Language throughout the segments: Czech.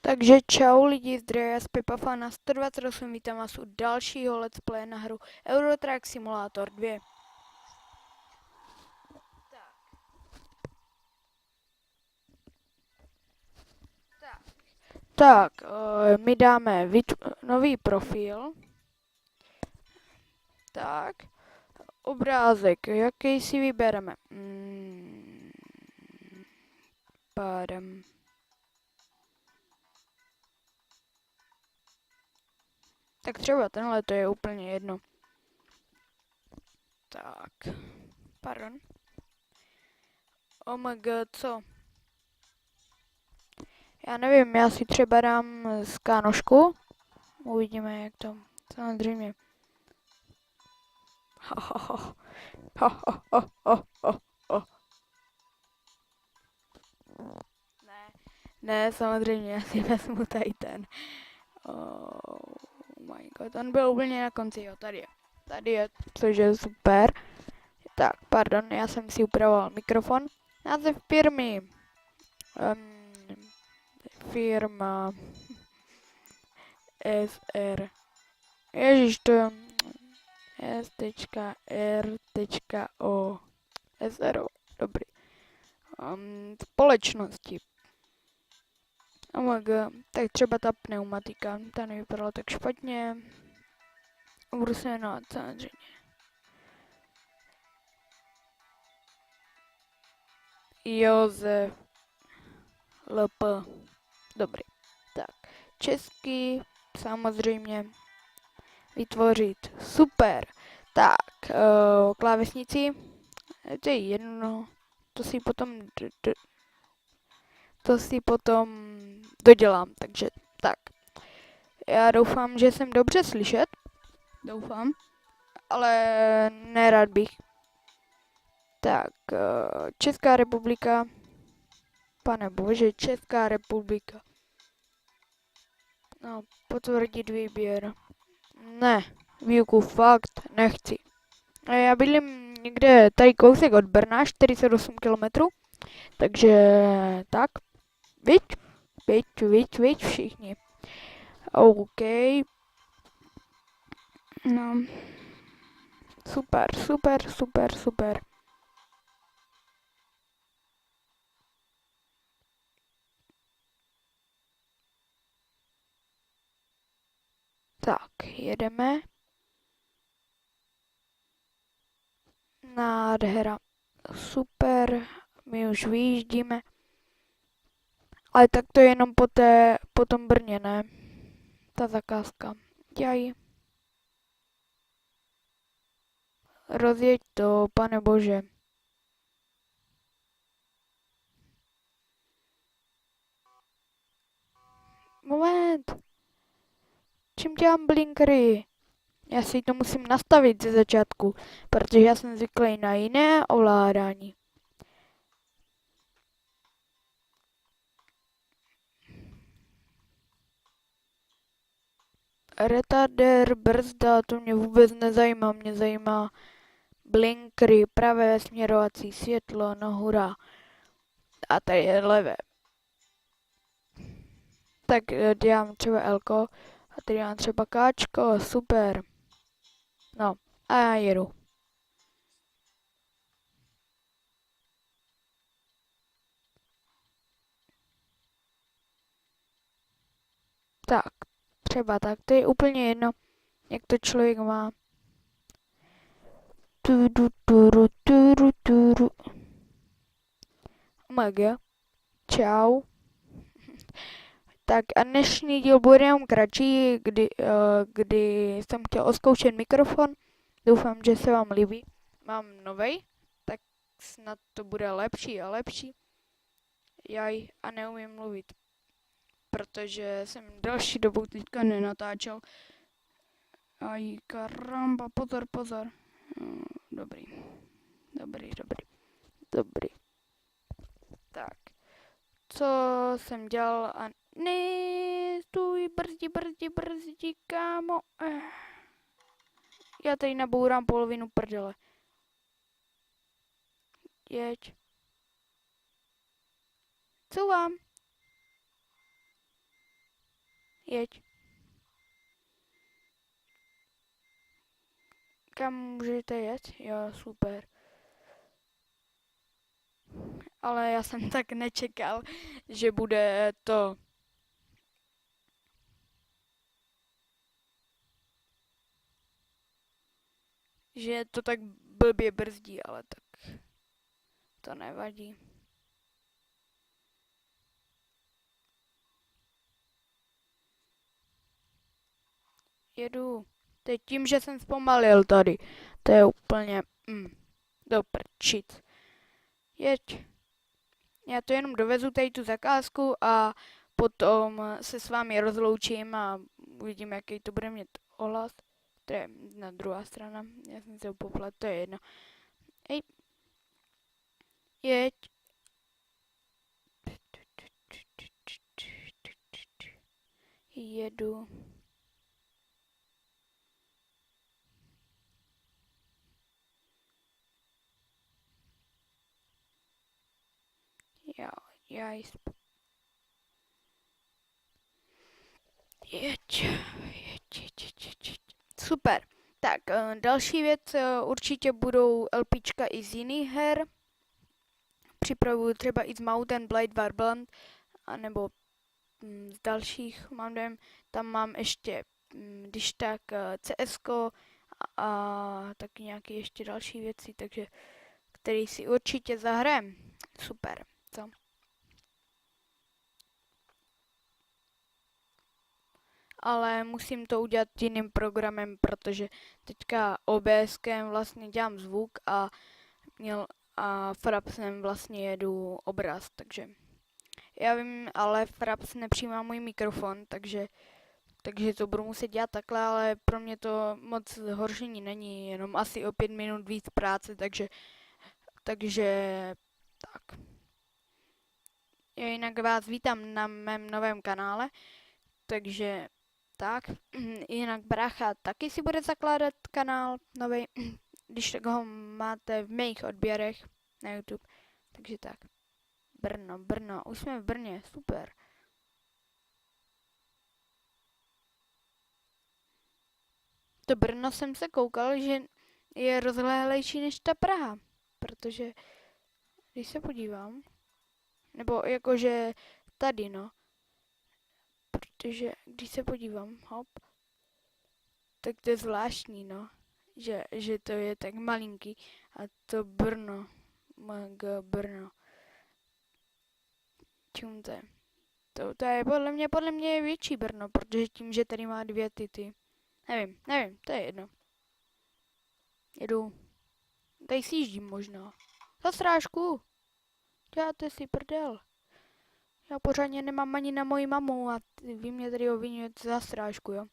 Takže čau lidi, zdravím z Pipafana 128, vítám vás u dalšího let's play na hru Euro Truck Simulator 2. Tak, my dáme nový profil. Tak, obrázek, jaký si vybereme? Pádem. Tak třeba tenhle, to je úplně jedno. Tak, pardon. OMG, co? Já nevím, já si třeba dám z kánošku. Uvidíme, jak to. Samozřejmě. Ne, samozřejmě, já si vezmu tady ten. Oh my god, on byl úplně na konci, jo, tady je. Tady je, což je super. Tak, pardon, já jsem si upravoval mikrofon. Název firmy. Firma SR. Ježíš, to je S.R.O. SRO, dobrý. Společnosti. OMG, tak třeba ta pneumatika, ta nevypadala tak špatně. Ursená, samozřejmě. Josef LP. Dobrý. Tak, český, samozřejmě. Vytvořit. Super. Tak, klávesnici. To je jedno. To si potom dodělám, takže tak. Já doufám, že jsem dobře slyšet. Doufám. Ale nerad bych. Tak, Česká republika. Pane bože, Česká republika. No, potvrdit výběr. Ne, výuku fakt nechci. A já bydlím někde tady kousek od Brna, 48 kilometrů. Takže tak. Viď všichni. OK. No. Super. Tak, jedeme. Nádhera. Super. My už vyjíždíme. Ale tak to je jenom po tom Brně, ne? Ta zakázka. Jaj. Rozjeď to, pane bože. Moment. Čím dělám blinkery? Já si to musím nastavit ze začátku, protože já jsem zvyklý na jiné ovládání. Retarder, brzda, to mě vůbec nezajímá, mě zajímá blinkery, pravé směrovací světlo, no hurá. A tady je levé. Tak dělám třeba Lko a tady dělám třeba Kčko, super. No, a já jedu. Tak, třeba tak, to je úplně jedno, jak to člověk má. Turu. Omega. Čau. Tak a dnešní díl bude jenom kratší, kdy jsem chtěl oskoušet mikrofon. Doufám, že se vám líbí. Mám novej, tak snad to bude lepší a lepší. Jaj, a neumím mluvit, protože jsem další dobu teďka nenatáčel. Aj, karamba, pozor. Dobrý. Tak, co jsem dělal a ne, stůj, brzdí, kámo. Já tady nabourám polovinu prdele. Jeď. Co vám? Jeď. Kam můžete jet? Jo, super. Ale já jsem tak nečekal, že bude to. Že to tak blbě brzdí, ale tak to nevadí. Jedu. Teď tím, že jsem zpomalil tady. To je úplně do prčic. Jeď. Já to jenom dovezu tady tu zakázku a potom se s vámi rozloučím a uvidím, jaký to bude mít ohlas. To je na druhá strana. Já jsem se poplet, to je jedno. Hej. Jeď. Jedu. Já jeď. Super. Tak, další věc, určitě budou LPčka i z jiných her. Připravuju třeba i z Mount & Blade Warband, anebo z dalších, tam mám ještě, když tak CSko a taky nějaké ještě další věci, takže který si určitě zahrajem. Super, co? Ale musím to udělat jiným programem, protože teďka OBSkem vlastně dělám zvuk a Frapsem vlastně jedu obraz, takže já vím, ale Fraps nepřijímá můj mikrofon, takže to budu muset dělat takhle, ale pro mě to moc horšení není, jenom asi o 5 minut víc práce, takže tak. Já jinak vás vítám na mém novém kanále, takže tak. Jinak brácha taky si bude zakládat kanál nový, když tak ho máte v mých odběrech na YouTube, takže tak. Brno, už jsme v Brně, super. To Brno jsem se koukal, že je rozlehlejší než ta Praha, protože když se podívám, nebo jakože tady no, protože když se podívám, hop, tak to je zvláštní no, že to je tak malinký a to Brno, Brno, čum to je. To je podle mě je větší Brno, protože tím, že tady má 2 ty. Nevím, to je jedno. Jedu. Tady si jíždím možná. Za srážku. Děláte si prdel. Já pořádně nemám ani na moji mamu a vy mě tady obvinujete za srážku, jo.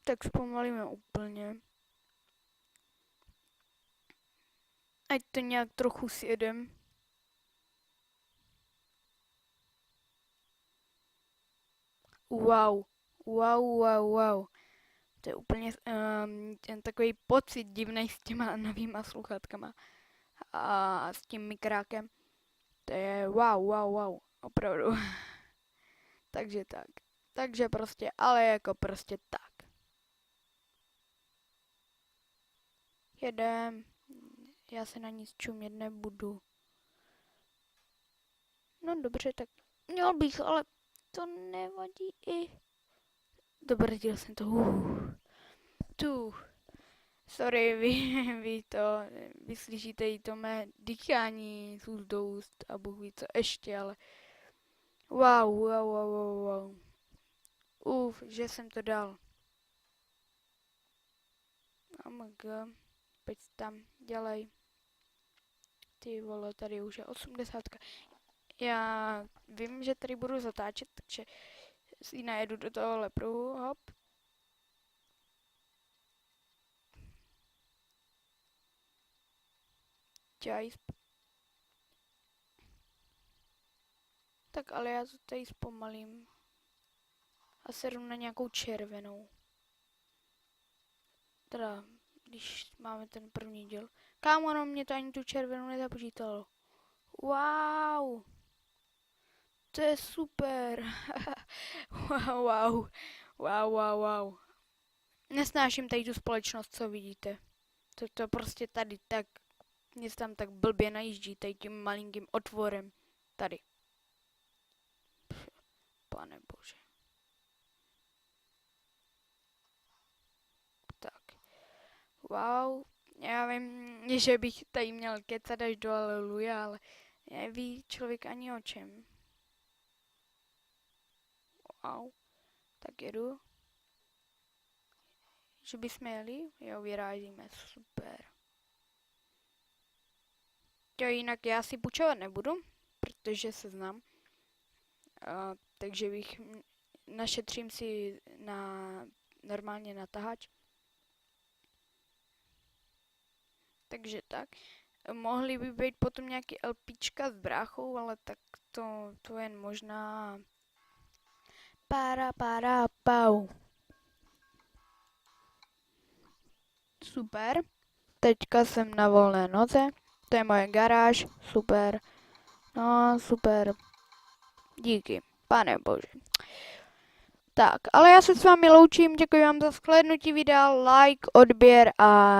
Tak zpomalíme úplně. Ať to nějak trochu sjedem. Wow. To je úplně takový pocit divnej s těma novýma sluchátkama a s tím mikrákem. To je wow, opravdu. Takže tak. Takže prostě, ale jako prostě tak. Jedem. Já se na nic čumět nebudu. No dobře, tak měl bych, ale to nevadí i. Dobrděl jsem to. Sorry, vy slyšíte i to mé dýchání z úst do úst a Bůh ví co ještě, ale wow. Že jsem to dal. AMG, pojď tam, dělej. Ty vole, tady už je 80. Já vím, že tady budu zatáčet, takže si najedu do tohohle pruhu, hop. Čajsp. Tak ale já to tady zpomalím. A sedu na nějakou červenou. Teda, když máme ten první díl. Kámo, no mě to ani tu červenou nezapočítalo. Wow. To je super. Wow. Wow. Nesnáším tady tu společnost, co vidíte. To prostě tady tak, mě se tam tak blbě najíždí, tady tím malinkým otvorem. Tady. Pane bože. Tak. Wow. Já vím, že bych tady měl kecat až do aleluja, ale neví člověk ani o čem. Wow. Tak jedu. Že bychom jeli? Jo, vyrážíme, super. Jo, jinak já si půjčovat nebudu, protože se znám. Takže našetřím si normálně na tahač. Takže tak. Mohly by být potom nějaký LPčka s bráchou, ale tak to jen možná. Pau. Super. Teďka jsem na volné noze. To je moje garáž. Super. No, super. Díky. Pane bože. Tak, ale já se s vámi loučím. Děkuji vám za shlédnutí videa, like, odběr a